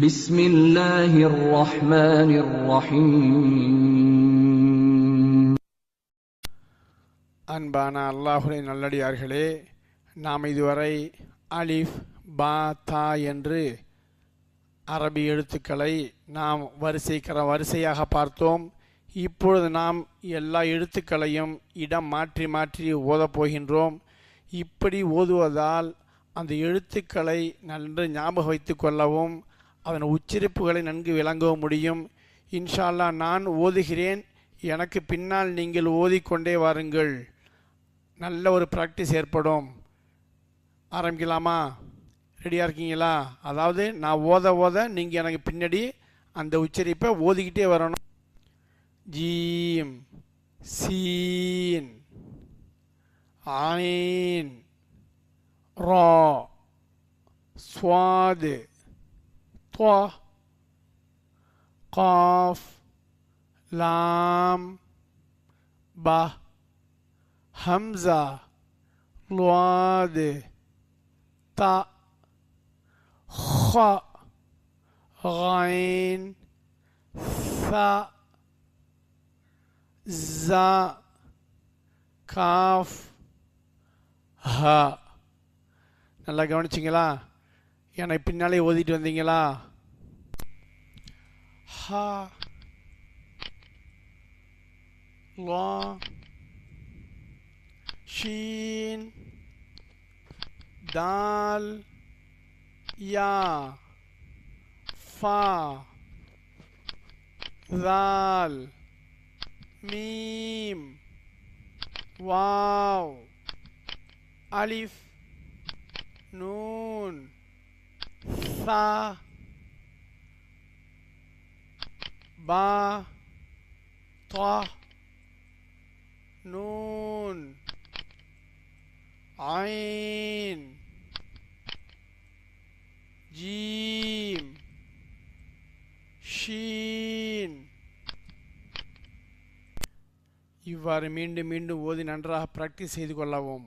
بسم الله الرحمن الرحيم. அன்பான அல்லாஹ்வுடைய நல்லடியார்களே, நாம் இதுவரை அலிஃப் பா தா என்று அரபி எழுத்துக்களை நாம் வரிசையாக பார்த்தோம். இப்பொழுது நாம் எல்லா எழுத்துக்களையும் இடம் மாற்றி மாற்றி ஓதப் போகின்றோம். இப்படி ஓதுவதால் அந்த எழுத்துக்களை நன்கு ஞாபகம் வைத்து கொள்ளவும் அதன் உச்சரிப்புகளை நன்கு விளங்கவும் முடியும். இன்ஷா அல்லாஹ் நான் ஓதுகிறேன், எனக்கு பின்னால் நீங்கள் ஓதிக்கொண்டே வாருங்கள். நல்ல ஒரு ப்ராக்டிஸ் ஏற்படும். ஆரம்பிக்கலாமா? ரெடியாக இருக்கீங்களா? அதாவது நான் ஓத நீங்கள் எனக்கு பின்னாடி அந்த உச்சரிப்பை ஓதிக்கிட்டே வரணும். ஜீம், சீன், ஐன், ரா, ஸ்வாத், த்வா, காஃப், லாம், பா, ஹம்சா, லுவாத், தா, ஹா, غين, ثا, زا, காஃப், ஹா. நல்லா கவனிச்சிங்களா? எனக்கு பின்னாலே ஓதிட்டு வந்தீங்களா? ஹா, லா, ஷீன், தால், யா, ஃபா, தால், மீம், வாவ், அலிஃப், நூன், சா, பா, தா, நூன், ஐன், ஜீம், ஷீன். இவ்வாறு மீண்டும் மீண்டும் ஓதி நன்றாக பிராக்டிஸ் செய்து கொள்ளவும்.